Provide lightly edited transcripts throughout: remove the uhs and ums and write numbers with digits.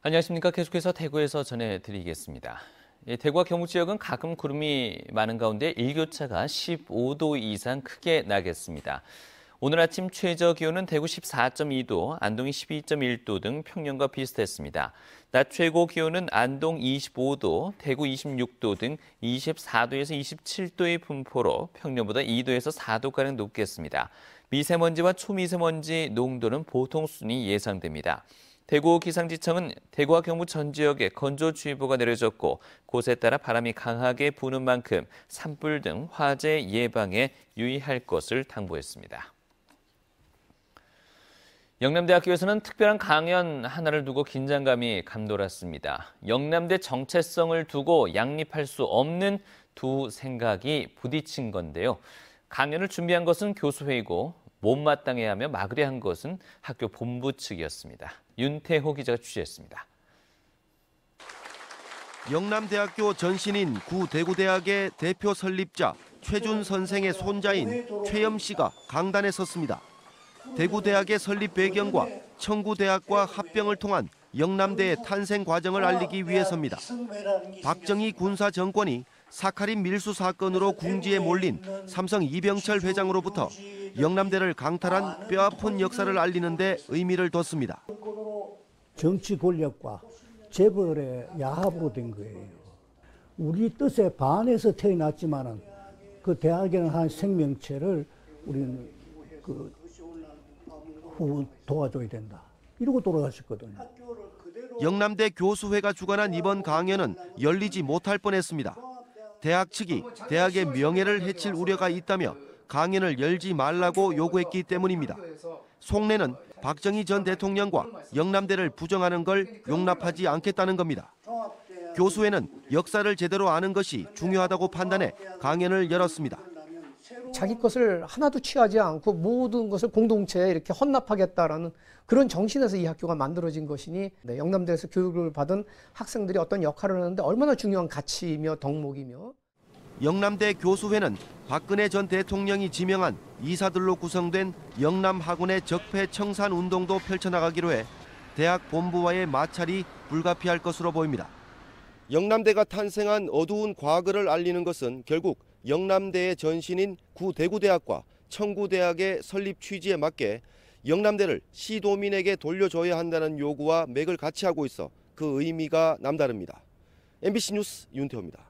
안녕하십니까. 계속해서 대구에서 전해드리겠습니다. 대구와 경북 지역은 가끔 구름이 많은 가운데 일교차가 15도 이상 크게 나겠습니다. 오늘 아침 최저 기온은 대구 14.2도, 안동이 12.1도 등 평년과 비슷했습니다. 낮 최고 기온은 안동 25도, 대구 26도 등 24도에서 27도의 분포로 평년보다 2도에서 4도가량 높겠습니다. 미세먼지와 초미세먼지 농도는 보통 수준이 예상됩니다. 대구 기상지청은 대구와 경북 전 지역에 건조주의보가 내려졌고 곳에 따라 바람이 강하게 부는 만큼 산불 등 화재 예방에 유의할 것을 당부했습니다. 영남대학교에서는 특별한 강연 하나를 두고 긴장감이 감돌았습니다. 영남대 정체성을 두고 양립할 수 없는 두 생각이 부딪힌 건데요. 강연을 준비한 것은 교수회의고 못마땅해 하며 막으려 한 것은 학교 본부 측이었습니다. 윤태호 기자가 취재했습니다. 영남대학교 전신인 구대구대학의 대표 설립자 최준 선생의 손자인 최염 씨가 강단에 섰습니다. 대구대학의 설립 배경과 청구대학과 합병을 통한 영남대의 탄생 과정을 알리기 위해서입니다. 박정희 군사 정권이 사카린 밀수 사건으로 궁지에 몰린 삼성 이병철 회장으로부터 영남대를 강탈한 뼈아픈 역사를 알리는 데 의미를 뒀습니다. 정치 권력과 재벌의 야합으로 된 거예요. 우리 뜻에 반해서 태어났지만은 그 대학이라는 한 생명체를 우리는 도와줘야 된다. 이러고 돌아가셨거든요. 영남대 교수회가 주관한 이번 강연은 열리지 못할 뻔했습니다. 대학 측이 대학의 명예를 해칠 우려가 있다며 강연을 열지 말라고 요구했기 때문입니다. 속내는 박정희 전 대통령과 영남대를 부정하는 걸 용납하지 않겠다는 겁니다. 교수회는 역사를 제대로 아는 것이 중요하다고 판단해 강연을 열었습니다. 자기 것을 하나도 취하지 않고 모든 것을 공동체에 이렇게 헌납하겠다라는 그런 정신에서 이 학교가 만들어진 것이니 영남대에서 교육을 받은 학생들이 어떤 역할을 하는데 얼마나 중요한 가치이며 덕목이며. 영남대 교수회는 박근혜 전 대통령이 지명한 이사들로 구성된 영남학원의 적폐 청산 운동도 펼쳐나가기로 해 대학 본부와의 마찰이 불가피할 것으로 보입니다. 영남대가 탄생한 어두운 과거를 알리는 것은 결국 영남대의 전신인 구대구대학과 청구대학의 설립 취지에 맞게 영남대를 시도민에게 돌려줘야 한다는 요구와 맥을 같이 하고 있어 그 의미가 남다릅니다. MBC 뉴스 윤태호입니다.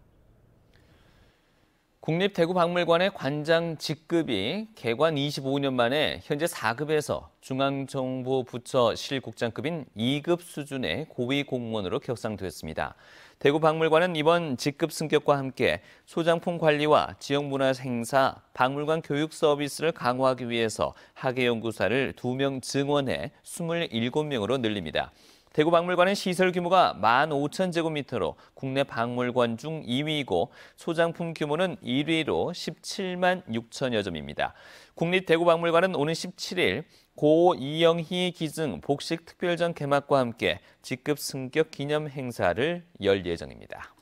국립대구박물관의 관장 직급이 개관 25년 만에 현재 4급에서 중앙정보부처 실국장급인 2급 수준의 고위 공무원으로 격상됐습니다. 대구박물관은 이번 직급 승격과 함께 소장품 관리와 지역문화 행사, 박물관 교육 서비스를 강화하기 위해서 학예연구사를 2명 증원해 27명으로 늘립니다. 대구박물관은 시설 규모가 15,000제곱미터로 국내 박물관 중 2위이고 소장품 규모는 1위로 17만 6천여 점입니다. 국립대구박물관은 오는 17일 고 이영희 기증 복식 특별전 개막과 함께 직급 승격 기념 행사를 열 예정입니다.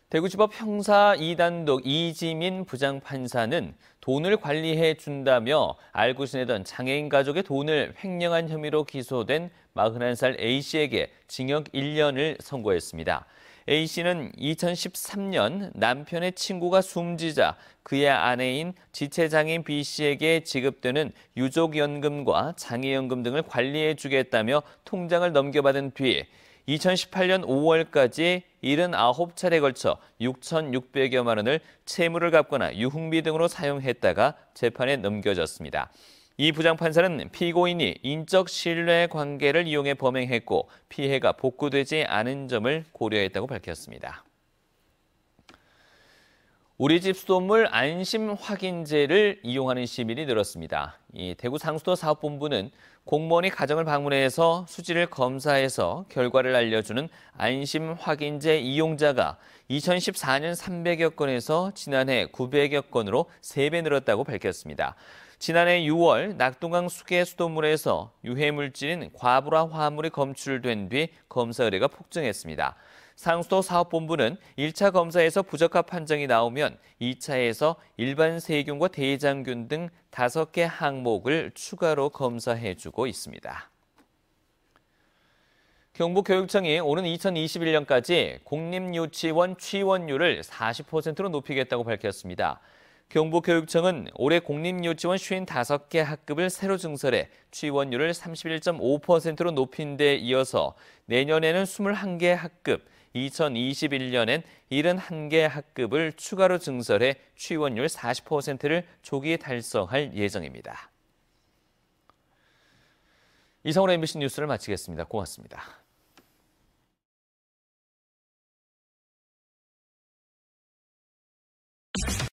대구지법 형사 2단독 이지민 부장판사는 돈을 관리해 준다며 알고 지내던 장애인 가족의 돈을 횡령한 혐의로 기소된 41살 A씨에게 징역 1년을 선고했습니다. A씨는 2013년 남편의 친구가 숨지자 그의 아내인 지체장애인 B씨에게 지급되는 유족연금과 장애연금 등을 관리해 주겠다며 통장을 넘겨받은 뒤 2018년 5월까지 79차례에 걸쳐 6,600여만 원을 채무를 갚거나 유흥비 등으로 사용했다가 재판에 넘겨졌습니다. 이 부장판사는 피고인이 인적 신뢰 관계를 이용해 범행했고 피해가 복구되지 않은 점을 고려했다고 밝혔습니다. 우리 집 수돗물 안심 확인제를 이용하는 시민이 늘었습니다. 이 대구 상수도 사업본부는 공무원이 가정을 방문해서 수지를 검사해서 결과를 알려주는 안심 확인제 이용자가 2014년 300여 건에서 지난해 900여 건으로 3배 늘었다고 밝혔습니다. 지난해 6월 낙동강 수계 수돗물에서 유해물질인 과불화 화합물이 검출된 뒤 검사 의뢰가 폭증했습니다. 상수도 사업본부는 1차 검사에서 부적합 판정이 나오면 2차에서 일반 세균과 대장균 등 5개 항목을 추가로 검사해주고 있습니다. 경북교육청이 오는 2021년까지 공립유치원 취원율을 40%로 높이겠다고 밝혔습니다. 경북교육청은 올해 공립유치원 55개 학급을 새로 증설해 취원율을 31.5%로 높인 데 이어서 내년에는 21개 학급, 2021년엔 71개 학급을 추가로 증설해 취원율 40%를 조기 달성할 예정입니다. 이상으로 MBC 뉴스를 마치겠습니다. 고맙습니다.